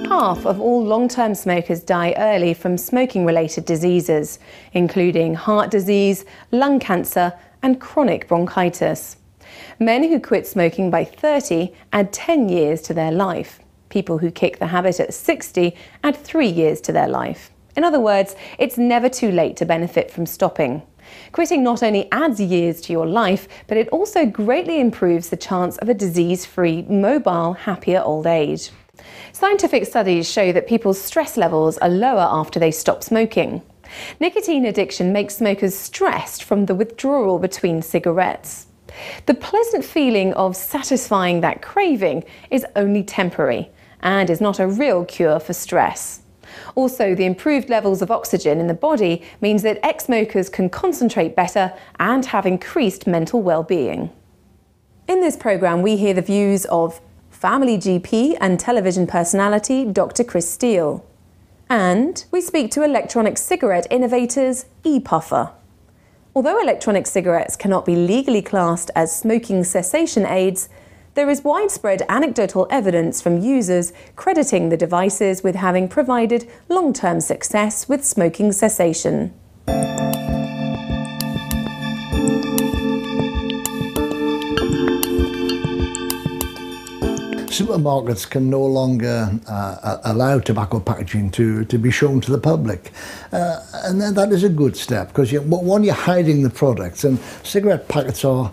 Half of all long-term smokers die early from smoking-related diseases, including heart disease, lung cancer, and chronic bronchitis. Men who quit smoking by 30 add 10 years to their life. People who kick the habit at 60 add 3 years to their life. In other words, it's never too late to benefit from stopping. Quitting not only adds years to your life, but it also greatly improves the chance of a disease-free, mobile, happier old age. Scientific studies show that people's stress levels are lower after they stop smoking. Nicotine addiction makes smokers stressed from the withdrawal between cigarettes. The pleasant feeling of satisfying that craving is only temporary and is not a real cure for stress. Also, the improved levels of oxygen in the body means that ex-smokers can concentrate better and have increased mental well-being. In this programme, we hear the views of family GP and television personality Dr. Chris Steele. And we speak to electronic cigarette innovators ePuffer. Although electronic cigarettes cannot be legally classed as smoking cessation aids, there is widespread anecdotal evidence from users crediting the devices with having provided long-term success with smoking cessation. Supermarkets can no longer allow tobacco packaging to be shown to the public, and then that is a good step, because one, you're hiding the products, and cigarette packets are,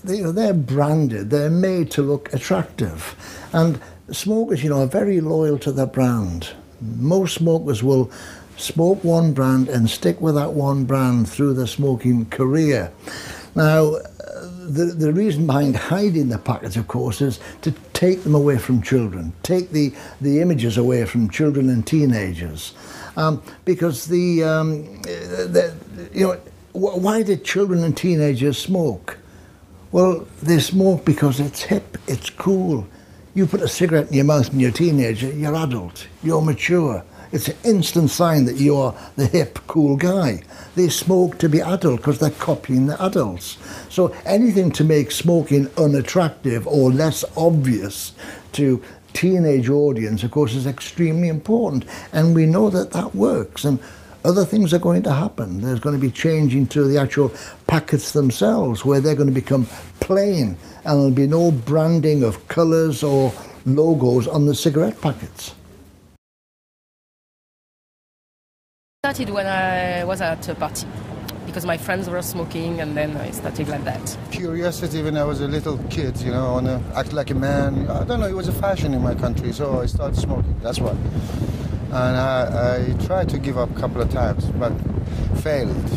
they're branded, they're made to look attractive, and smokers, are very loyal to their brand. Most smokers will smoke one brand and stick with that one brand through their smoking career. Now, the reason behind hiding the packets, of course, is to take them away from children, take the images away from children and teenagers, because why did children and teenagers smoke? Well, they smoke because it's hip, it's cool. You put a cigarette in your mouth when you're a teenager, you're adult, you're mature. It's an instant sign that you are the hip, cool guy. They smoke to be adult because they're copying the adults. So anything to make smoking unattractive or less obvious to teenage audience, of course, is extremely important. And we know that that works. And other things are going to happen. There's going to be changing to the actual packets themselves, where they're going to become plain, and there'll be no branding of colours or logos on the cigarette packets. Started when I was at a party because my friends were smoking, and then I started like that. Curiosity when I was a little kid, I want to act like a man. I don't know, it was a fashion in my country, so I started smoking, that's why. And I tried to give up a couple of times, but failed.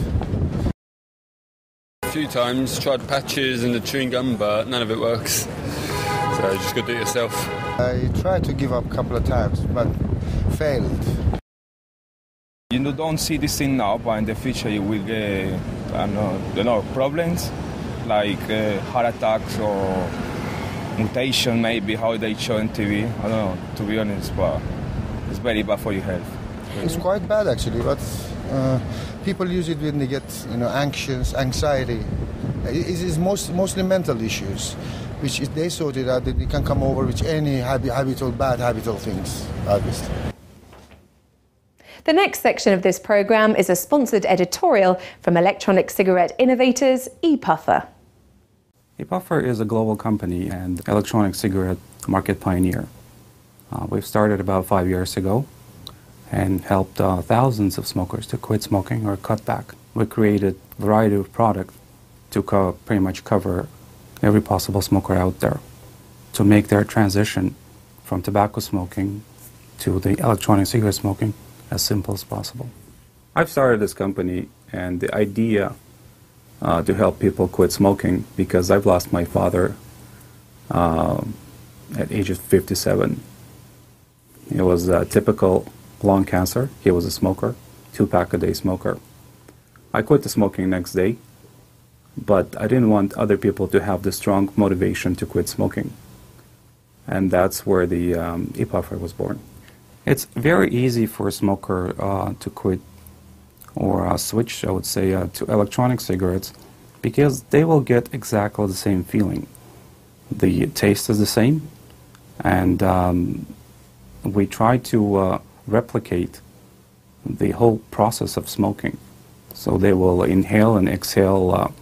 A few times, tried patches and the chewing gum, but none of it works. So you just got to do it yourself. I tried to give up a couple of times, but failed. You don't see this thing now, but in the future you will get, problems like heart attacks or mutation, maybe, how they show on TV. I don't know, to be honest, but it's very bad for your health. It's quite bad, actually, but people use it when they get, anxious, anxiety. It's mostly mental issues, which if they sort it out, they can come over with any bad habitual things, obviously. The next section of this programme is a sponsored editorial from electronic cigarette innovators ePuffer. ePuffer is a global company and electronic cigarette market pioneer. We've started about 5 years ago and helped thousands of smokers to quit smoking or cut back. We created a variety of products to pretty much cover every possible smoker out there to make their transition from tobacco smoking to the electronic cigarette smoking as simple as possible. I've started this company and the idea to help people quit smoking because I've lost my father at age of 57. It was a typical lung cancer. He was a smoker, 2-pack-a-day smoker. I quit the smoking next day, but I didn't want other people to have the strong motivation to quit smoking. And that's where the ePuffer was born. It's very easy for a smoker to quit or switch, I would say, to electronic cigarettes because they will get exactly the same feeling. The taste is the same, and we try to replicate the whole process of smoking. So they will inhale and exhale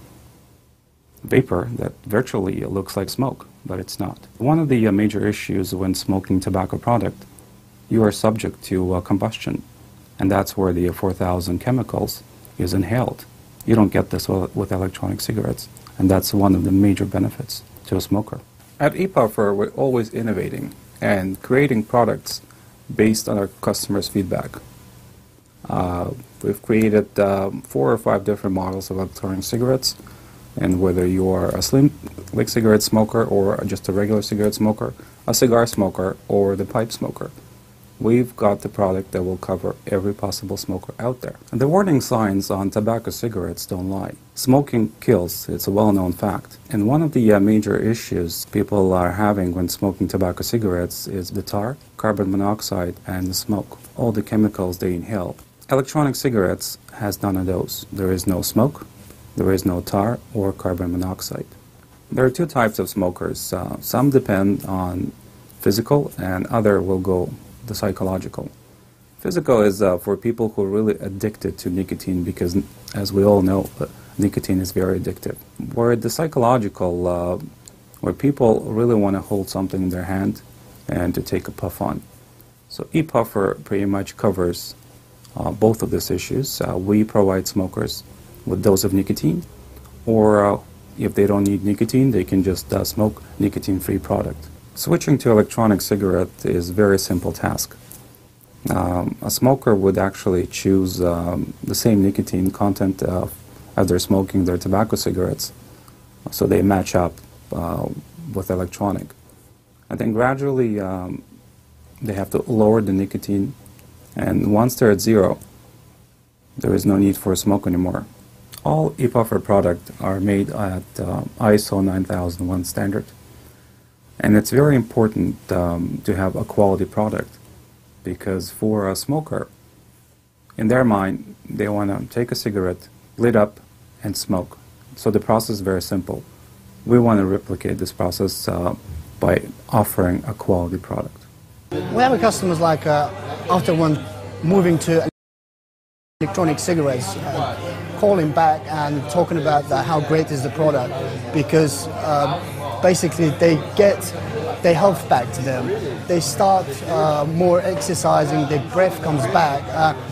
vapor that virtually looks like smoke, but it's not. One of the major issues when smoking tobacco product, you are subject to combustion, and that's where the 4,000 chemicals is inhaled. You don't get this with electronic cigarettes, and that's one of the major benefits to a smoker. At ePuffer, we're always innovating and creating products based on our customers' feedback. We've created 4 or 5 different models of electronic cigarettes, and whether you are a slim like cigarette smoker or just a regular cigarette smoker, a cigar smoker or the pipe smoker, we've got the product that will cover every possible smoker out there. And the warning signs on tobacco cigarettes don't lie. Smoking kills, it's a well-known fact. And one of the major issues people are having when smoking tobacco cigarettes is the tar, carbon monoxide, and the smoke, all the chemicals they inhale. Electronic cigarettes has none of those. There is no smoke, there is no tar or carbon monoxide. There are 2 types of smokers. Some depend on physical and other will go the psychological. Physical is for people who are really addicted to nicotine because, as we all know, nicotine is very addictive. Where the psychological, where people really want to hold something in their hand and to take a puff on. So ePuffer pretty much covers both of these issues. We provide smokers with dose of nicotine, or if they don't need nicotine, they can just smoke nicotine-free product. Switching to electronic cigarette is a very simple task. A smoker would actually choose the same nicotine content as they're smoking their tobacco cigarettes, so they match up with electronic. And then gradually they have to lower the nicotine, and once they're at 0, there is no need for a smoke anymore. All ePuffer products are made at ISO 9001 standard. And it's very important to have a quality product, because for a smoker, in their mind, they want to take a cigarette, lit up, and smoke. So the process is very simple. We want to replicate this process by offering a quality product. We have customers like after one moving to electronic cigarettes, calling back and talking about how great is the product, because basically they get their health back to them. They start more exercising, their breath comes back,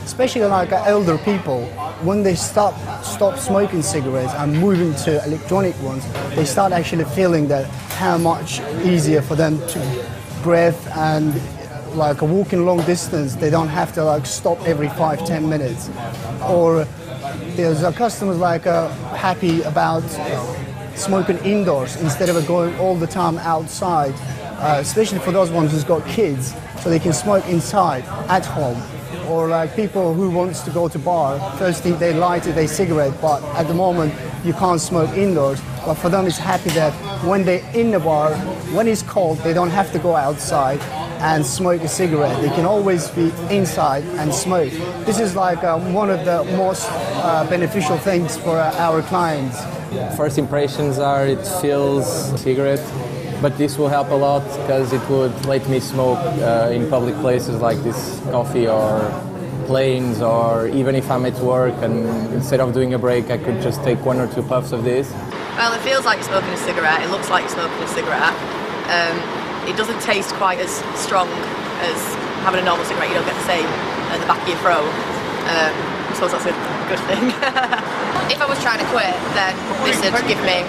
especially like elder people. When they stop smoking cigarettes and moving to electronic ones, they start actually feeling that how much easier for them to breathe, and like walking long distance, they don't have to like stop every 5-10 minutes. Or there's customers like happy about smoking indoors instead of going all the time outside, especially for those ones who's got kids, so they can smoke inside at home. Or like people who wants to go to bar, first thing they light their cigarette, but at the moment you can't smoke indoors. But for them it's happy that when they're in the bar, when it's cold, they don't have to go outside and smoke a cigarette. They can always be inside and smoke. This is like one of the most beneficial things for our clients. First impressions are it feels cigarette, but this will help a lot because it would let me smoke in public places like this, coffee or planes, or even if I'm at work and instead of doing a break I could just take 1 or 2 puffs of this. Well, it feels like smoking a cigarette, it looks like smoking a cigarette. It doesn't taste quite as strong as having a normal cigarette. You don't get the same at the back of your throat. I suppose that's a good thing. If I was trying to quit, then this would give me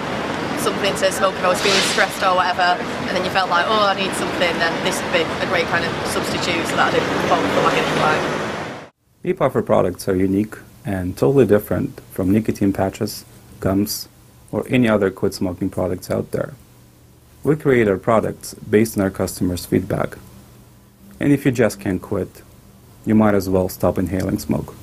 something to smoke if I was feeling stressed or whatever, and then you felt like, oh, I need something, then this would be a great kind of substitute so that I didn't fall back into line. ePuffer products are unique and totally different from nicotine patches, gums, or any other quit smoking products out there. We create our products based on our customers' feedback. And if you just can't quit, you might as well stop inhaling smoke.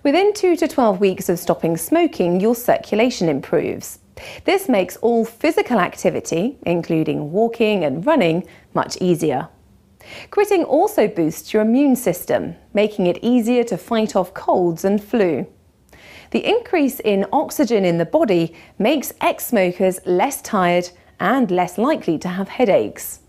Within 2 to 12 weeks of stopping smoking, your circulation improves. This makes all physical activity, including walking and running, much easier. Quitting also boosts your immune system, making it easier to fight off colds and flu. The increase in oxygen in the body makes ex-smokers less tired and less likely to have headaches.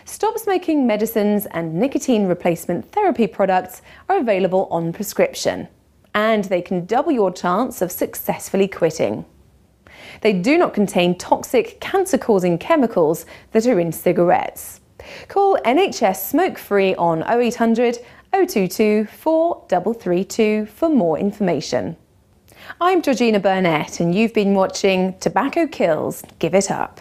Stop smoking medicines and nicotine replacement therapy products are available on prescription, and they can double your chance of successfully quitting. They do not contain toxic, cancer-causing chemicals that are in cigarettes. Call NHS Smoke Free on 0800 022 4332 for more information. I'm Georgina Burnett, and you've been watching Tobacco Kills, Give It Up.